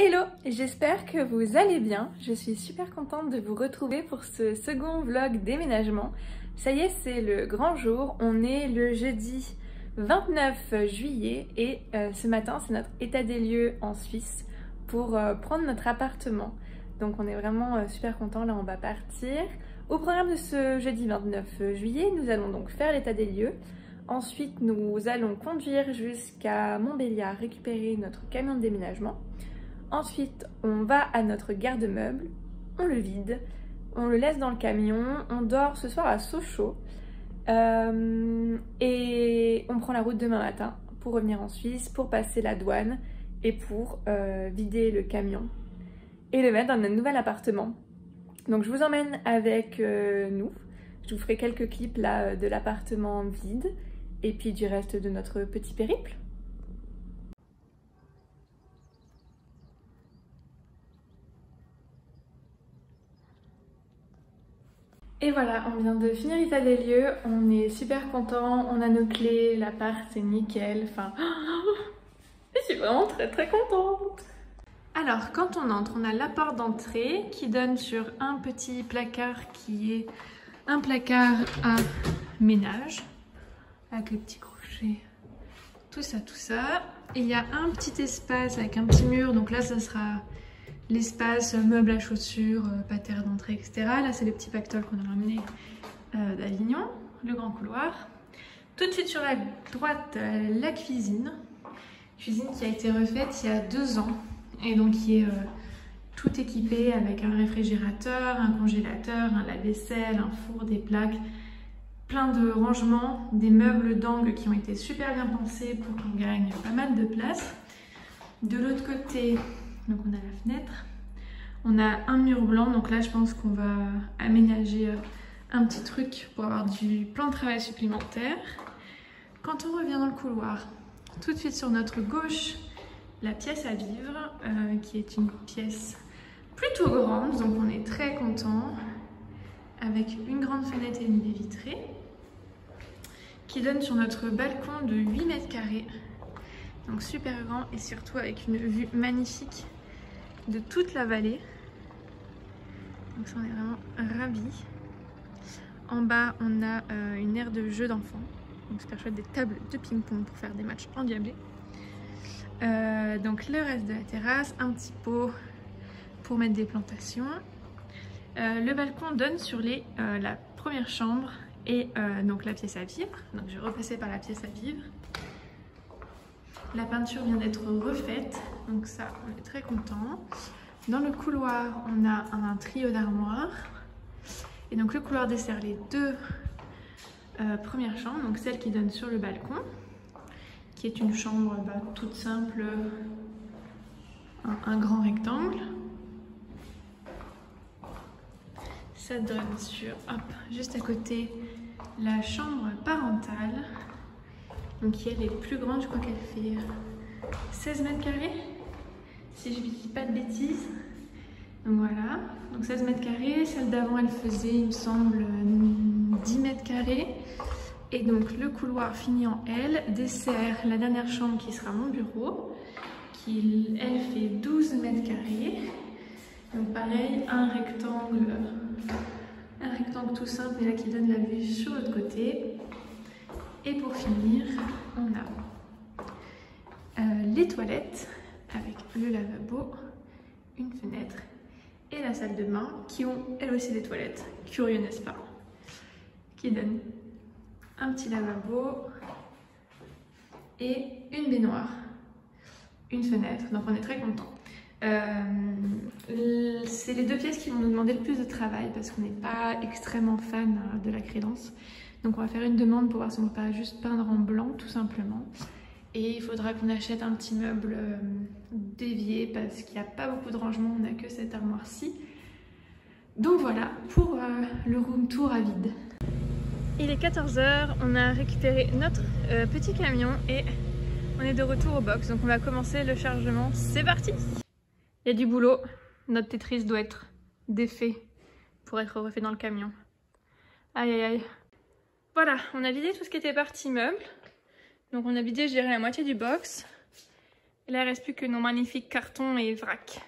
Hello, j'espère que vous allez bien. Je suis super contente de vous retrouver pour ce second vlog déménagement. Ça y est, c'est le grand jour. On est le jeudi 29 juillet et ce matin, c'est notre état des lieux en Suisse pour prendre notre appartement. Donc on est vraiment super contents. Là, on va partir. Au programme de ce jeudi 29 juillet, nous allons donc faire l'état des lieux. Ensuite, nous allons conduire jusqu'à Montbéliard récupérer notre camion de déménagement. Ensuite, on va à notre garde-meubles, on le vide, on le laisse dans le camion, on dort ce soir à Sochaux et on prend la route demain matin pour revenir en Suisse, pour passer la douane et pour vider le camion et le mettre dans notre nouvel appartement. Donc je vous emmène avec nous, je vous ferai quelques clips là de l'appartement vide et puis du reste de notre petit périple. Et voilà, on vient de finir l'état des lieux, on est super content, on a nos clés, l'appart c'est nickel, enfin... Je suis vraiment très contente. Alors, quand on entre, on a la porte d'entrée qui donne sur un petit placard qui est un placard à ménage, avec les petits crochets, tout ça. Et il y a un petit espace avec un petit mur, donc là ça sera... l'espace meubles à chaussures, patère d'entrée, etc. Là, c'est le petit pactole qu'on a ramené d'Avignon, le grand couloir. Tout de suite sur la droite, la cuisine. Cuisine qui a été refaite il y a 2 ans et donc qui est tout équipée avec un réfrigérateur, un congélateur, un lave-vaisselle, un four, des plaques, plein de rangements, des meubles d'angle qui ont été super bien pensés pour qu'on gagne pas mal de place. De l'autre côté, donc on a la fenêtre, on a un mur blanc, donc là je pense qu'on va aménager un petit truc pour avoir du plan de travail supplémentaire. Quand on revient dans le couloir, tout de suite sur notre gauche, la pièce à vivre, qui est une pièce plutôt grande, donc on est très content, avec une grande fenêtre et une baie vitrée, qui donne sur notre balcon de 8 mètres carrés, donc super grand et surtout avec une vue magnifique de toute la vallée. Donc ça, on est vraiment ravis. En bas, on a une aire de jeu d'enfants. Donc super chouette, des tables de ping-pong pour faire des matchs endiablés. Donc le reste de la terrasse, un petit pot pour mettre des plantations. Le balcon donne sur la première chambre et donc la pièce à vivre. Donc je vais repasser par la pièce à vivre. La peinture vient d'être refaite, donc ça, on est très content. Dans le couloir, on a un trio d'armoires. Et donc le couloir dessert les 2 premières chambres, donc celle qui donne sur le balcon, qui est une chambre toute simple, un grand rectangle. Ça donne sur, juste à côté, la chambre parentale. Donc qui elle est plus grande, je crois qu'elle fait 16 mètres carrés, si je ne dis pas de bêtises. Donc voilà, donc 16 mètres carrés, celle d'avant elle faisait, il me semble, 10 mètres carrés. Et donc le couloir fini en L dessert la dernière chambre qui sera mon bureau, qui elle fait 12 mètres carrés. Donc pareil, un rectangle tout simple, mais là qui donne la vue sur l'autre côté. Et pour finir, on a les toilettes avec le lavabo, une fenêtre et la salle de bain qui ont elles aussi des toilettes, curieux n'est-ce pas, qui donnent un petit lavabo et une baignoire, une fenêtre, donc on est très contents. C'est les 2 pièces qui vont nous demander le plus de travail parce qu'on n'est pas extrêmement fan de la crédence. Donc on va faire une demande pour voir si on peut pas juste peindre en blanc tout simplement. Et il faudra qu'on achète un petit meuble dévié parce qu'il n'y a pas beaucoup de rangement, on n'a que cette armoire-ci. Donc voilà pour le room tour à vide. Il est 14 h, on a récupéré notre petit camion et on est de retour au box. Donc on va commencer le chargement, c'est parti! Il y a du boulot, notre Tetris doit être défait pour être refait dans le camion. Aïe aïe aïe. Voilà, on a vidé tout ce qui était partie meuble. Donc on a vidé, je dirais, la moitié du box. Et là, il ne reste plus que nos magnifiques cartons et vrac.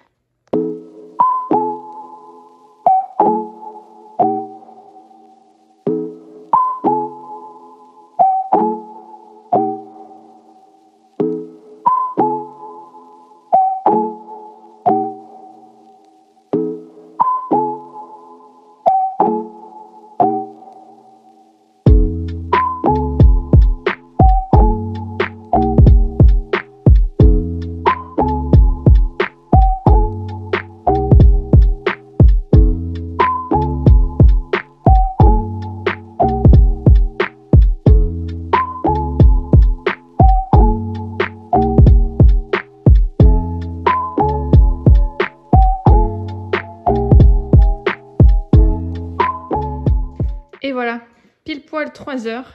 Et voilà, pile poil 3 heures.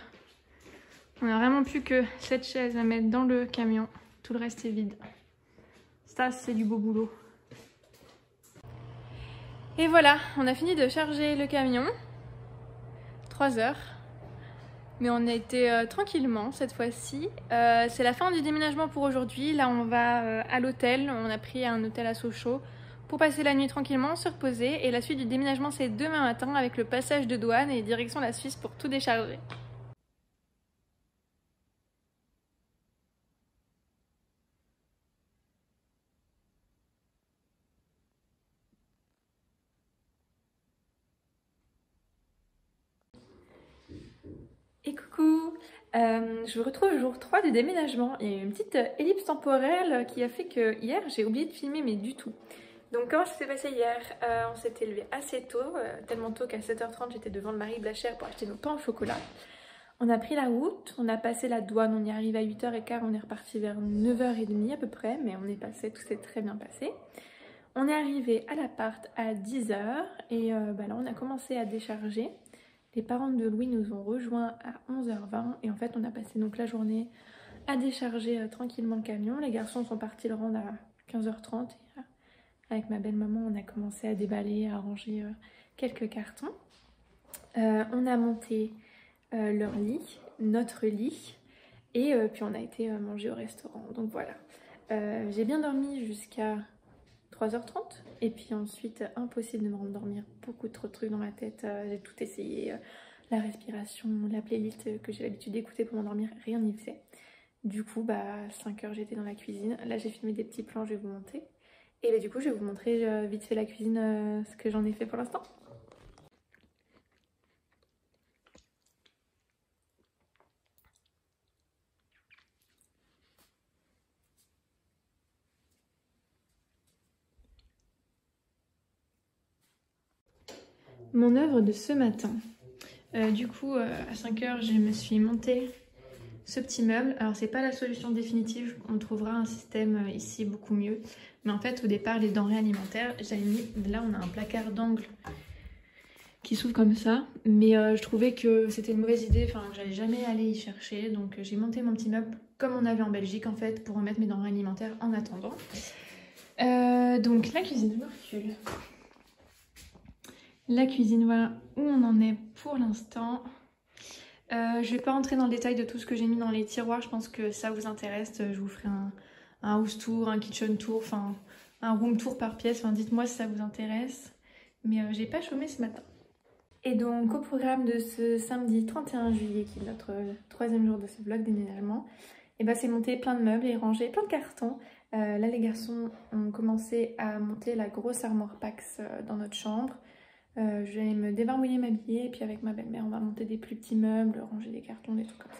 On n'a vraiment plus que cette chaise à mettre dans le camion. Tout le reste est vide. Ça, c'est du beau boulot. Et voilà, on a fini de charger le camion. 3 heures. Mais on a été tranquillement cette fois-ci. C'est la fin du déménagement pour aujourd'hui. Là, on va à l'hôtel. On a pris un hôtel à Sochaux pour passer la nuit tranquillement, se reposer. Et la suite du déménagement, c'est demain matin avec le passage de douane et direction la Suisse pour tout décharger. Et coucou, je vous retrouve au jour 3 du déménagement. Il y a eu une petite ellipse temporelle qui a fait que hier, j'ai oublié de filmer, mais du tout. Donc comment ça s'est passé hier? On s'était levé assez tôt, tellement tôt qu'à 7h30 j'étais devant le Marie Blachère pour acheter nos pains au chocolat. On a pris la route, on a passé la douane, on y arrive à 8h15, on est reparti vers 9h30 à peu près, mais on est passé, tout s'est très bien passé. On est arrivé à l'appart à 10h et là on a commencé à décharger. Les parents de Louis nous ont rejoints à 11h20 et en fait on a passé donc la journée à décharger tranquillement le camion. Les garçons sont partis le rendre à 15h30 et avec ma belle-maman, on a commencé à déballer, à ranger quelques cartons. On a monté leur lit, notre lit, et puis on a été manger au restaurant. Donc voilà. J'ai bien dormi jusqu'à 3h30, et puis ensuite, impossible de me rendormir. Beaucoup trop de trucs dans ma tête. J'ai tout essayé. La respiration, la playlist que j'ai l'habitude d'écouter pour m'endormir, rien n'y faisait. Du coup, à 5h, j'étais dans la cuisine. Là, j'ai filmé des petits plans, je vais vous montrer. Et du coup, je vais vous montrer vite fait la cuisine, ce que j'en ai fait pour l'instant. Mon œuvre de ce matin. Du coup, à 5h, je me suis montée ce petit meuble. Alors, c'est pas la solution définitive. On trouvera un système ici beaucoup mieux. Mais en fait, au départ, les denrées alimentaires, j'avais mis... Là, on a un placard d'angle qui s'ouvre comme ça. Mais je trouvais que c'était une mauvaise idée. Enfin, j'allais jamais aller y chercher. Donc, j'ai monté mon petit meuble comme on avait en Belgique, en fait, pour remettre mes denrées alimentaires en attendant. Donc, la cuisine, je me recule. La cuisine, voilà où on en est pour l'instant. Je vais pas rentrer dans le détail de tout ce que j'ai mis dans les tiroirs. Je pense que ça vous intéresse. Je vous ferai un house tour, un kitchen tour, enfin un room tour par pièce. Enfin, dites-moi si ça vous intéresse. Mais j'ai pas chômé ce matin. Et donc au programme de ce samedi 31 juillet, qui est notre 3e jour de ce vlog déménagement, et c'est monter plein de meubles et ranger plein de cartons. Là les garçons ont commencé à monter la grosse armoire Pax dans notre chambre. Je vais me débarbouiller, m'habiller et puis avec ma belle-mère on va monter des plus petits meubles, ranger des cartons, des trucs comme ça.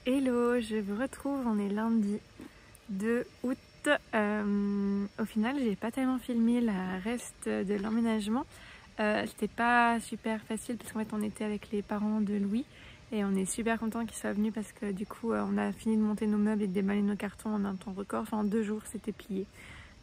Hello, je vous retrouve, on est lundi 2 août. Au final, j'ai pas tellement filmé le reste de l'emménagement. C'était pas super facile parce qu'en fait on était avec les parents de Louis et on est super content qu'ils soient venus parce que du coup on a fini de monter nos meubles et de déballer nos cartons en un temps record. Enfin en 2 jours c'était plié.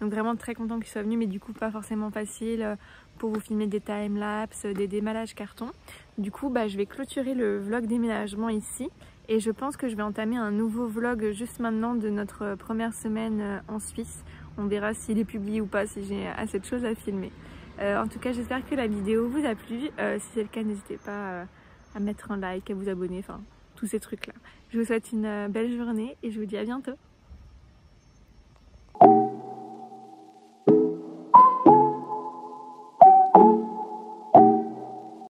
Donc vraiment très content qu'ils soient venus, mais du coup pas forcément facile pour vous filmer des time-lapse, des démallages carton. Du coup je vais clôturer le vlog déménagement ici et je pense que je vais entamer un nouveau vlog juste maintenant de notre première semaine en Suisse. On verra s'il est publié ou pas, si j'ai assez de choses à filmer. En tout cas j'espère que la vidéo vous a plu. Si c'est le cas, n'hésitez pas à mettre un like, à vous abonner, enfin tous ces trucs là. Je vous souhaite une belle journée et je vous dis à bientôt.